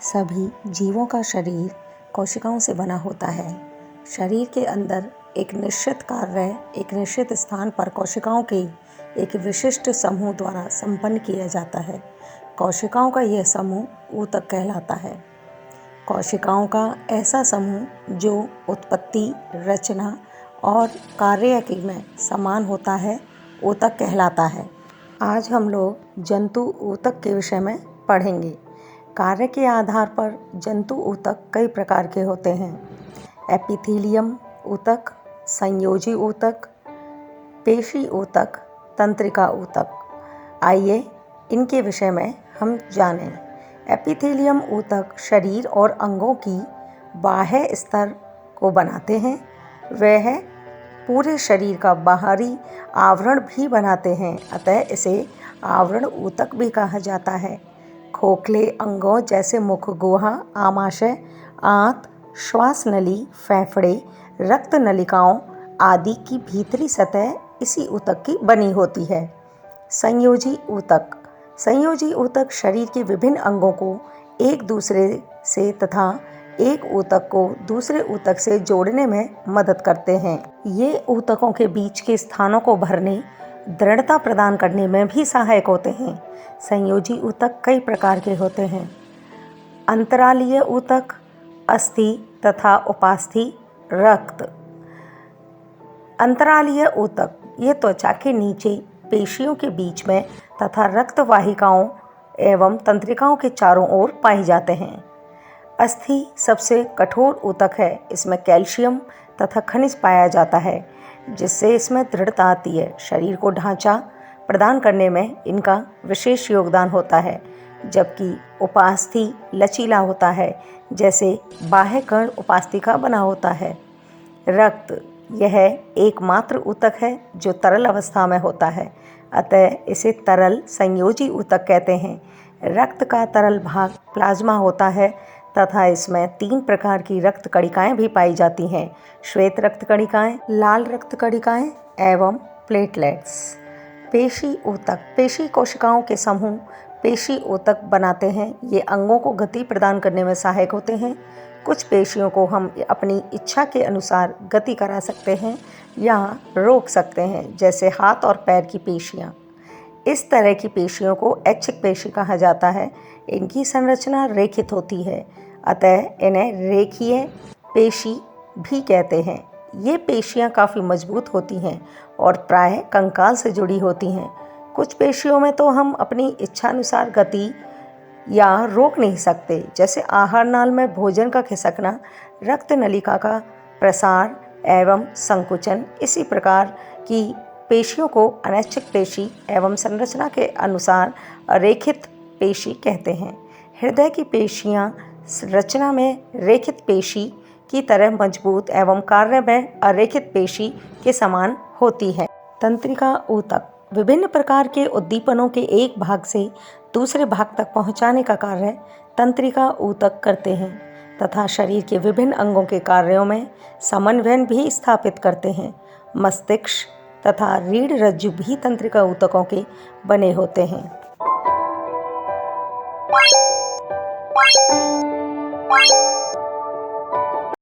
सभी जीवों का शरीर कोशिकाओं से बना होता है। शरीर के अंदर एक निश्चित कार्य एक निश्चित स्थान पर कोशिकाओं के एक विशिष्ट समूह द्वारा संपन्न किया जाता है। कोशिकाओं का यह समूह ऊतक कहलाता है। कोशिकाओं का ऐसा समूह जो उत्पत्ति, रचना और कार्य में समान होता है, ऊतक कहलाता है। आज हम लोग जंतु ऊतक के विषय में पढ़ेंगे। कार्य के आधार पर जंतु ऊतक कई प्रकार के होते हैं। एपिथेलियम ऊतक, संयोजी ऊतक, पेशी ऊतक, तंत्रिका ऊतक। आइए इनके विषय में हम जानें। एपिथेलियम ऊतक शरीर और अंगों की बाह्य स्तर को बनाते हैं। वह पूरे शरीर का बाहरी आवरण भी बनाते हैं, अतः इसे आवरण ऊतक भी कहा जाता है। खोखले अंगों जैसे मुख गुहा, आमाशय, आंत, श्वास नली, फेफड़े, रक्त नलिकाओं आदि की भीतरी सतह इसी ऊतक की बनी होती है। संयोजी ऊतक। संयोजी ऊतक शरीर के विभिन्न अंगों को एक दूसरे से तथा एक ऊतक को दूसरे ऊतक से जोड़ने में मदद करते हैं। ये ऊतकों के बीच के स्थानों को भरने, दृढ़ता प्रदान करने में भी सहायक होते हैं। संयोजी ऊतक कई प्रकार के होते हैं। अंतरालीय ऊतक, अस्थि तथा उपास्थि, रक्त। अंतरालीय ऊतक ये त्वचा के नीचे पेशियों के बीच में तथा रक्त वाहिकाओं एवं तंत्रिकाओं के चारों ओर पाए जाते हैं। अस्थि सबसे कठोर ऊतक है। इसमें कैल्शियम तथा खनिज पाया जाता है, जिससे इसमें दृढ़ता आती है। शरीर को ढांचा प्रदान करने में इनका विशेष योगदान होता है। जबकि उपास्थि लचीला होता है, जैसे बाह्य कर्ण उपास्थि का बना होता है। रक्त यह एकमात्र ऊतक है जो तरल अवस्था में होता है, अतः इसे तरल संयोजी ऊतक कहते हैं। रक्त का तरल भाग प्लाज्मा होता है तथा इसमें 3 प्रकार की रक्त कणिकाएं भी पाई जाती हैं। श्वेत रक्त कणिकाएं, लाल रक्त कणिकाएं एवं प्लेटलेट्स। पेशी ऊतक। पेशी कोशिकाओं के समूह पेशी ऊतक बनाते हैं। ये अंगों को गति प्रदान करने में सहायक होते हैं। कुछ पेशियों को हम अपनी इच्छा के अनुसार गति करा सकते हैं या रोक सकते हैं, जैसे हाथ और पैर की पेशियां। इस तरह की पेशियों को ऐच्छिक पेशी कहा जाता है। इनकी संरचना रेखित होती है, अतः इन्हें रेखीय पेशी भी कहते हैं। ये पेशियां काफ़ी मजबूत होती हैं और प्रायः कंकाल से जुड़ी होती हैं। कुछ पेशियों में तो हम अपनी इच्छानुसार गति या रोक नहीं सकते, जैसे आहार नाल में भोजन का खिसकना, रक्त नलिका का प्रसार एवं संकुचन। इसी प्रकार की पेशियों को अनैच्छिक पेशी एवं संरचना के अनुसार अरेखित पेशी कहते हैं। हृदय की पेशियां रचना में रेखित पेशी की तरह मजबूत एवं कार्य में अरेखित पेशी के समान होती है। तंत्रिका ऊतक विभिन्न प्रकार के उद्दीपनों के एक भाग से दूसरे भाग तक पहुंचाने का कार्य तंत्रिका ऊतक करते हैं तथा शरीर के विभिन्न अंगों के कार्यों में समन्वय भी स्थापित करते हैं। मस्तिष्क तथा रीढ़ रज्जु भी तंत्रिका ऊतकों के बने होते हैं।